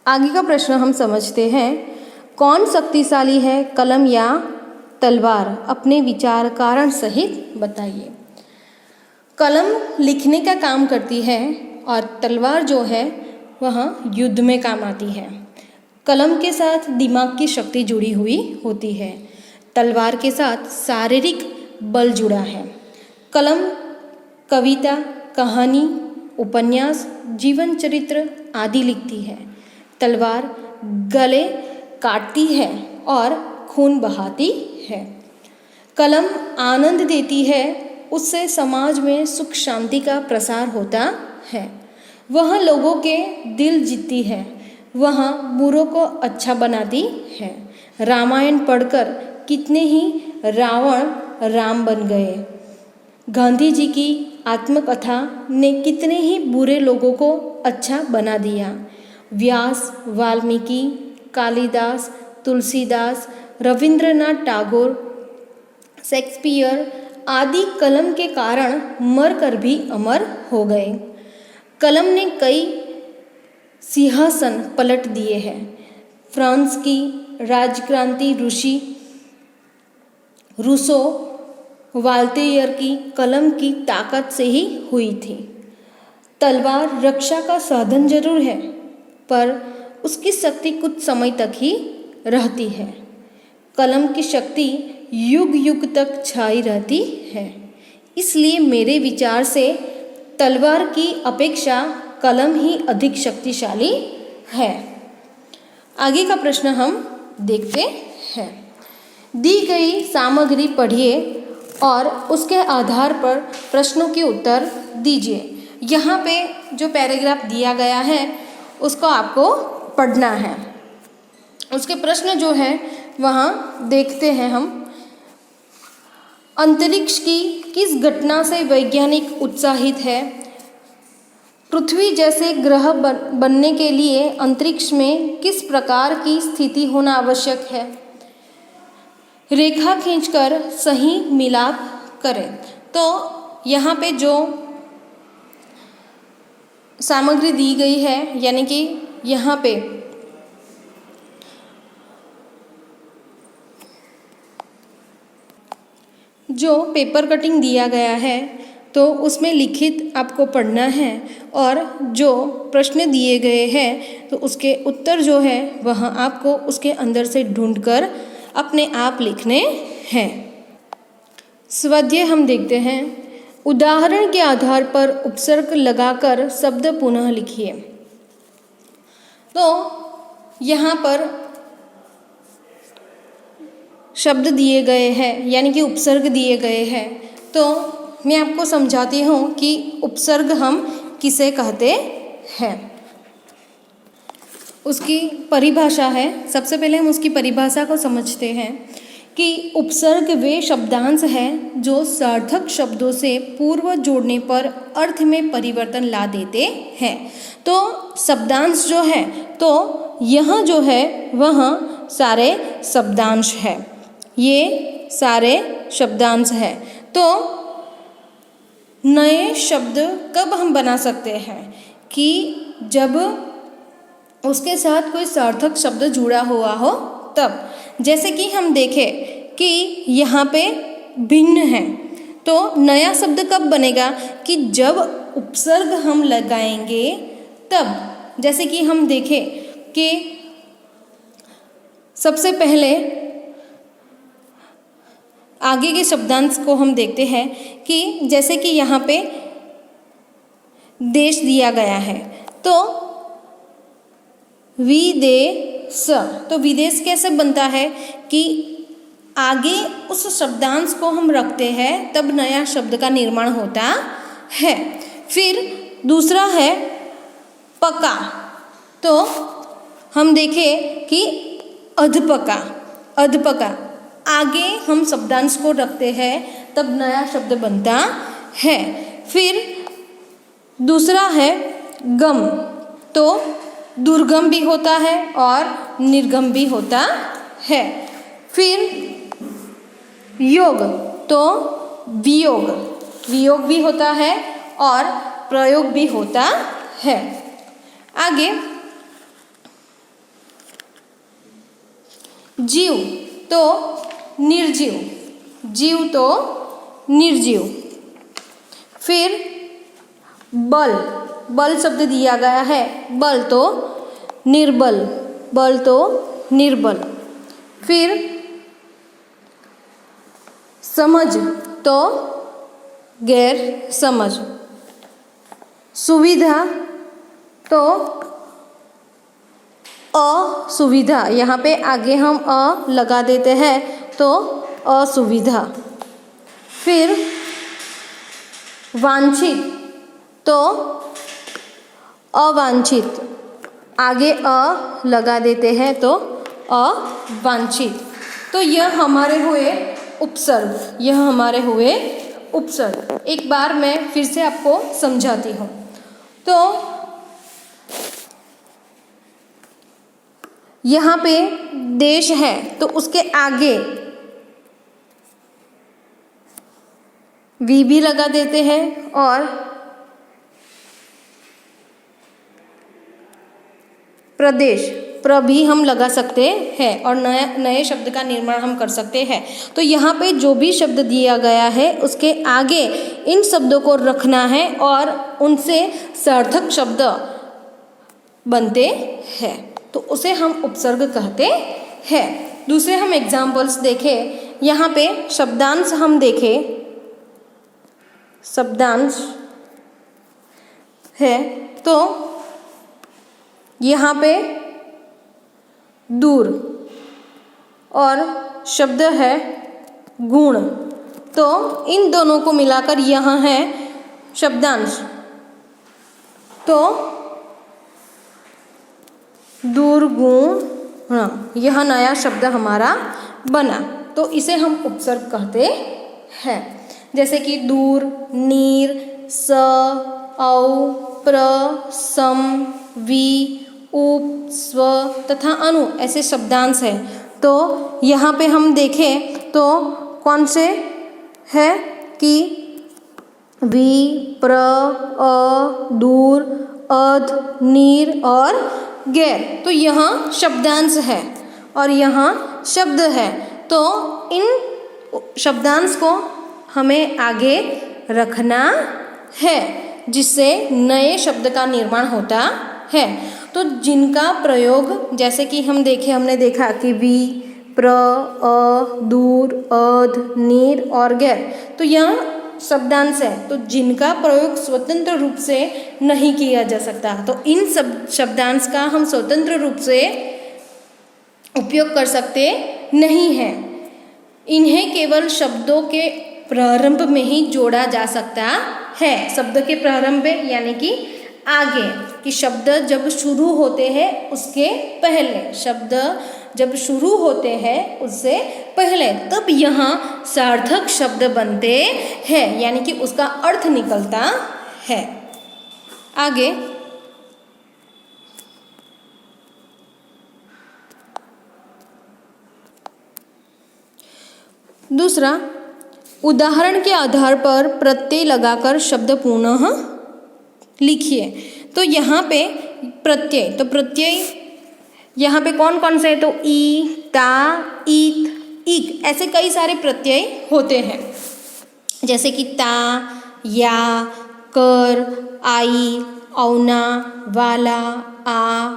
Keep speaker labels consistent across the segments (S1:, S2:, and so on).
S1: आगे का प्रश्न हम समझते हैं। कौन शक्तिशाली है, कलम या तलवार? अपने विचार कारण सहित बताइए। कलम लिखने का काम करती है और तलवार जो है वह युद्ध में काम आती है। कलम के साथ दिमाग की शक्ति जुड़ी हुई होती है, तलवार के साथ शारीरिक बल जुड़ा है। कलम कविता, कहानी, उपन्यास, जीवन चरित्र आदि लिखती है। तलवार गले काटती है और खून बहाती है। कलम आनंद देती है, उससे समाज में सुख शांति का प्रसार होता है। वह लोगों के दिल जीतती है, वह बुरों को अच्छा बनाती है। रामायण पढ़कर कितने ही रावण राम बन गए। गांधी जी की आत्मकथा ने कितने ही बुरे लोगों को अच्छा बना दिया। व्यास, वाल्मीकि, कालिदास, तुलसीदास, रविंद्रनाथ टैगोर, शेक्सपियर आदि कलम के कारण मरकर भी अमर हो गए। कलम ने कई सिंहासन पलट दिए हैं। फ्रांस की राजक्रांति ऋषि रूसो, वाल्तेयर की कलम की ताकत से ही हुई थी। तलवार रक्षा का साधन जरूर है, पर उसकी शक्ति कुछ समय तक ही रहती है। कलम की शक्ति युग युग तक छाई रहती है। इसलिए मेरे विचार से तलवार की अपेक्षा कलम ही अधिक शक्तिशाली है। आगे का प्रश्न हम देखते हैं। दी गई सामग्री पढ़िए और उसके आधार पर प्रश्नों के उत्तर दीजिए। यहाँ पे जो पैराग्राफ दिया गया है उसको आपको पढ़ना है। उसके प्रश्न जो है वहाँ देखते हैं हम। अंतरिक्ष की किस घटना से वैज्ञानिक उत्साहित है? पृथ्वी जैसे ग्रह बनने के लिए अंतरिक्ष में किस प्रकार की स्थिति होना आवश्यक है? रेखा खींचकर सही मिलाप करें। तो यहाँ पे जो सामग्री दी गई है, यानी कि यहाँ पे जो पेपर कटिंग दिया गया है तो उसमें लिखित आपको पढ़ना है और जो प्रश्न दिए गए हैं तो उसके उत्तर जो है वह आपको उसके अंदर से ढूंढकर अपने आप लिखने हैं। स्वाध्याय हम देखते हैं। उदाहरण के आधार पर उपसर्ग लगाकर शब्द पुनः लिखिए। तो यहाँ पर शब्द दिए गए हैं, यानी कि उपसर्ग दिए गए हैं। तो मैं आपको समझाती हूँ कि उपसर्ग हम किसे कहते हैं। उसकी परिभाषा है। सबसे पहले हम उसकी परिभाषा को समझते हैं कि उपसर्ग वे शब्दांश हैं जो सार्थक शब्दों से पूर्व जोड़ने पर अर्थ में परिवर्तन ला देते हैं। तो शब्दांश जो है, तो यह जो है वह सारे शब्दांश है। ये सारे शब्दांश है। तो नए शब्द कब हम बना सकते हैं कि जब उसके साथ कोई सार्थक शब्द जुड़ा हुआ हो तब। जैसे कि हम देखें कि यहाँ पे भिन्न है, तो नया शब्द कब बनेगा कि जब उपसर्ग हम लगाएंगे तब। जैसे कि हम देखें कि सबसे पहले आगे के शब्दांश को हम देखते हैं कि जैसे कि यहाँ पे देश दिया गया है, तो विदेश। तो विदेश कैसे बनता है कि आगे उस शब्दांश को हम रखते हैं तब नया शब्द का निर्माण होता है। फिर दूसरा है पका। तो हम देखें कि अधपका, अधपका आगे हम शब्दांश को रखते हैं तब नया शब्द बनता है। फिर दूसरा है गम। तो दुर्गम भी होता है और निर्गम भी होता है। फिर योग। तो वियोग, वियोग भी होता है और प्रयोग भी होता है। आगे जीव तो निर्जीव, जीव तो निर्जीव। फिर बल, बल शब्द दिया गया है, बल तो निर्बल, बल तो निर्बल। फिर समझ तो गैर समझ, सुविधा तो असुविधा, यहाँ पे आगे हम अ लगा देते हैं तो असुविधा। फिर वांछित तो अवांछित, आगे अ लगा देते हैं तो अवांछित। तो यह हमारे हुए उपसर्ग, यह हमारे हुए उपसर्ग। एक बार मैं फिर से आपको समझाती हूँ। तो यहाँ पे देश है तो उसके आगे वी भी लगा देते हैं और प्रदेश प्र भी हम लगा सकते हैं और नए शब्द का निर्माण हम कर सकते हैं। तो यहाँ पे जो भी शब्द दिया गया है उसके आगे इन शब्दों को रखना है और उनसे सार्थक शब्द बनते हैं, तो उसे हम उपसर्ग कहते हैं। दूसरे हम एग्जाम्पल्स देखें, यहाँ पे शब्दांश हम देखें, शब्दांश है तो यहाँ पे दूर और शब्द है गुण, तो इन दोनों को मिलाकर यहाँ है शब्दांश। तो दूर गुण, हाँ, यह नया शब्द हमारा बना, तो इसे हम उपसर्ग कहते हैं। जैसे कि दूर, नीर, स, औ, प्र, सम, वी, उप, स्व तथा अनु ऐसे शब्दांश हैं। तो यहाँ पे हम देखें तो कौन से है कि वी, प्र, अ, दूर, अध, नीर और गैर, तो यहाँ शब्दांश है और यहाँ शब्द है। तो इन शब्दांश को हमें आगे रखना है जिससे नए शब्द का निर्माण होता है। तो जिनका प्रयोग, जैसे कि हमने देखा कि वी, प्र, अ, दूर, अध, नीर और गैर, तो यह शब्दांश है, तो जिनका प्रयोग स्वतंत्र रूप से नहीं किया जा सकता, तो इन सब शब्दांश का हम स्वतंत्र रूप से उपयोग कर सकते नहीं हैं। इन्हें केवल शब्दों के प्रारंभ में ही जोड़ा जा सकता है। शब्द के प्रारंभ में यानी कि आगे, कि शब्द जब शुरू होते हैं उसके पहले, शब्द जब शुरू होते हैं उससे पहले, तब यहाँ सार्थक शब्द बनते हैं, यानी कि उसका अर्थ निकलता है। आगे दूसरा, उदाहरण के आधार पर प्रत्यय लगाकर शब्द पुनः लिखिए। तो यहाँ पे प्रत्यय, तो प्रत्यय यहाँ पे कौन कौन से है, तो ई, ता, ईत, इक ऐसे कई सारे प्रत्यय होते हैं, जैसे कि ता, या, कर, आई, औना, वाला, आ,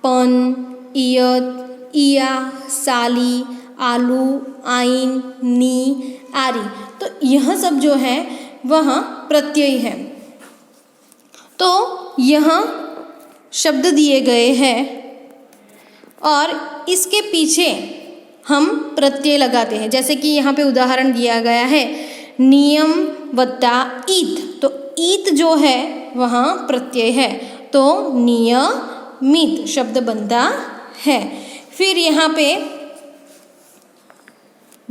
S1: पन, इयत, इया, साली, आलू, आइन, नी, आरी, तो यह सब जो है वह प्रत्यय है। तो यहाँ शब्द दिए गए हैं और इसके पीछे हम प्रत्यय लगाते हैं, जैसे कि यहाँ पे उदाहरण दिया गया है नियम वत्ता ईत, तो ईत जो है वह प्रत्यय है, तो नियमित शब्द बनता है। फिर यहाँ पे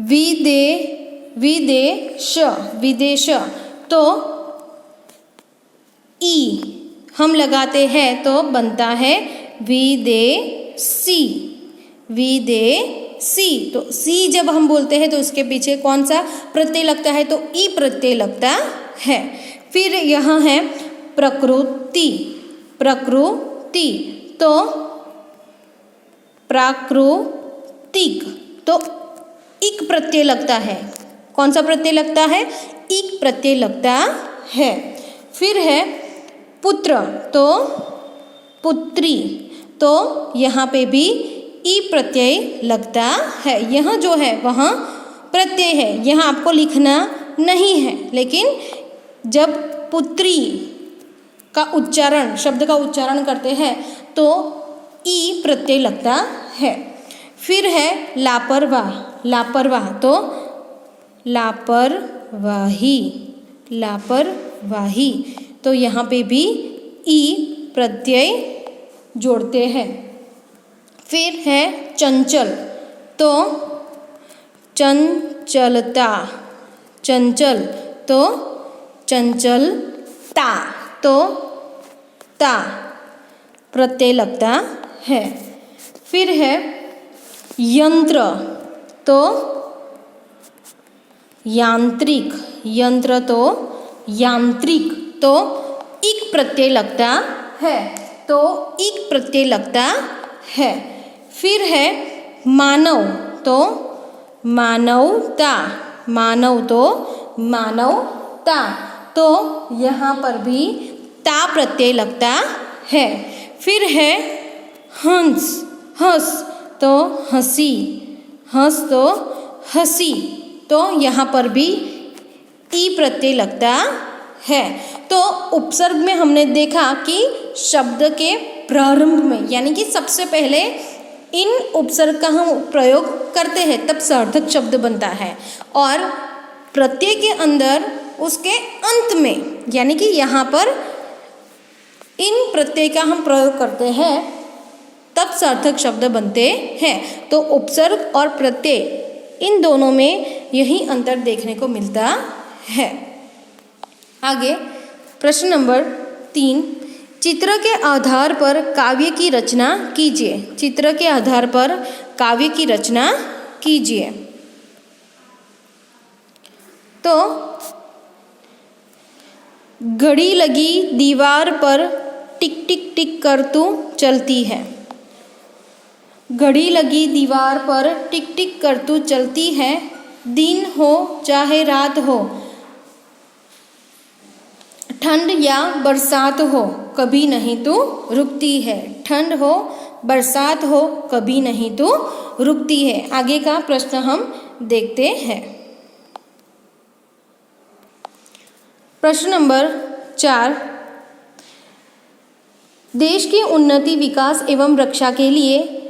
S1: विदेश, विदेश, तो ई हम लगाते हैं तो बनता है विदेशी, विदेशी, तो सी जब हम बोलते हैं तो उसके पीछे कौन सा प्रत्यय लगता है, तो ई प्रत्यय लगता है। फिर यहाँ है प्रकृति, प्रकृति, तो प्राकृतिक, तिक, तो इक प्रत्यय लगता है। कौन सा प्रत्यय लगता है? इक प्रत्यय लगता है। फिर है पुत्र, तो पुत्री, तो यहाँ पे भी ई प्रत्यय लगता है। यह जो है वहाँ प्रत्यय है, यहाँ आपको लिखना नहीं है, लेकिन जब पुत्री का उच्चारण, शब्द का उच्चारण करते हैं तो ई प्रत्यय लगता है। फिर है लापरवाह, लापरवाह, तो लापरवाही, लापरवाही, तो यहाँ पे भी ई प्रत्यय जोड़ते हैं। फिर है चंचल, तो चंचलता, चंचल, तो चंचलता, तो ता प्रत्यय लगता है। फिर है यंत्र, तो यांत्रिक, यंत्र, तो यांत्रिक, तो इक प्रत्यय लगता है, तो इक प्रत्यय लगता है। फिर है मानव, तो मानवता, मानव, तो मानवता, तो यहाँ पर भी ता प्रत्यय लगता है। फिर है हंस, हंस, तो हंसी, हंस, तो हंसी, तो यहाँ पर भी ई प्रत्यय लगता है। तो उपसर्ग में हमने देखा कि शब्द के प्रारंभ में, यानी कि सबसे पहले इन उपसर्ग का हम प्रयोग करते हैं तब सार्थक शब्द बनता है, और प्रत्यय के अंदर उसके अंत में, यानी कि यहाँ पर इन प्रत्यय का हम प्रयोग करते हैं तब सार्थक शब्द बनते हैं। तो उपसर्ग और प्रत्यय, इन दोनों में यही अंतर देखने को मिलता है। आगे प्रश्न नंबर 3, चित्र के आधार पर काव्य की रचना कीजिए। चित्र के आधार पर काव्य की रचना कीजिए। तो घड़ी लगी दीवार पर टिक टिक टिक कर तू चलती है। घड़ी लगी दीवार पर टिक टिक कर तू चलती है, दिन हो चाहे रात हो, ठंड या बरसात हो, कभी नहीं तू रुकती है। ठंड हो बरसात हो, कभी नहीं तू रुकती है। आगे का प्रश्न हम देखते हैं। प्रश्न नंबर 4, देश की उन्नति, विकास एवं रक्षा के लिए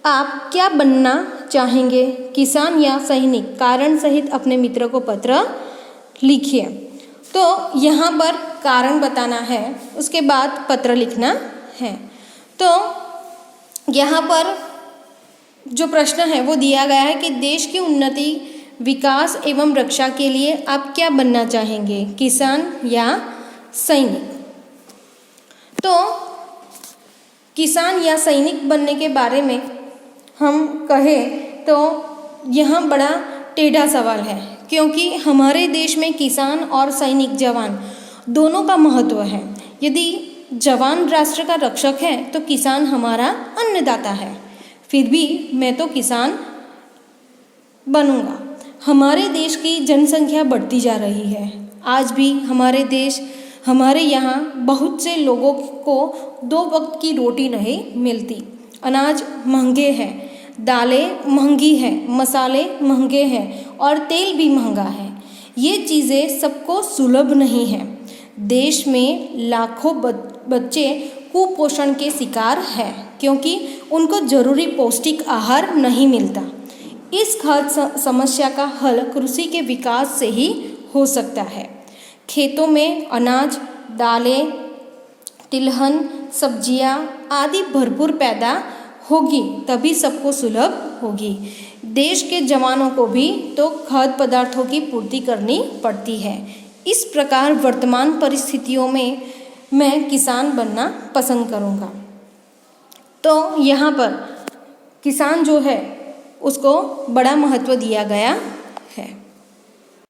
S1: आप क्या बनना चाहेंगे? किसान या सैनिक? कारण सहित अपने मित्र को पत्र लिखिए। तो यहाँ पर कारण बताना है, उसके बाद पत्र लिखना है। तो यहाँ पर जो प्रश्न है वो दिया गया है कि देश की उन्नति, विकास एवं रक्षा के लिए आप क्या बनना चाहेंगे? किसान या सैनिक? तो किसान या सैनिक बनने के बारे में हम कहें तो यह बड़ा टेढ़ा सवाल है, क्योंकि हमारे देश में किसान और सैनिक, जवान दोनों का महत्व है। यदि जवान राष्ट्र का रक्षक है तो किसान हमारा अन्नदाता है। फिर भी मैं तो किसान बनूंगा। हमारे देश की जनसंख्या बढ़ती जा रही है। आज भी हमारे यहाँ बहुत से लोगों को 2 वक्त की रोटी नहीं मिलती। अनाज महंगे हैं, दालें महंगी हैं, मसाले महंगे हैं और तेल भी महंगा है। ये चीज़ें सबको सुलभ नहीं हैं। देश में लाखों बच्चे कुपोषण के शिकार हैं, क्योंकि उनको जरूरी पौष्टिक आहार नहीं मिलता। इस खाद्य समस्या का हल कृषि के विकास से ही हो सकता है। खेतों में अनाज, दालें, तिलहन, सब्जियां आदि भरपूर पैदा होगी, तभी सबको सुलभ होगी। देश के जवानों को भी तो खाद्य पदार्थों की पूर्ति करनी पड़ती है। इस प्रकार वर्तमान परिस्थितियों में मैं किसान बनना पसंद करूँगा। तो यहाँ पर किसान जो है उसको बड़ा महत्व दिया गया है।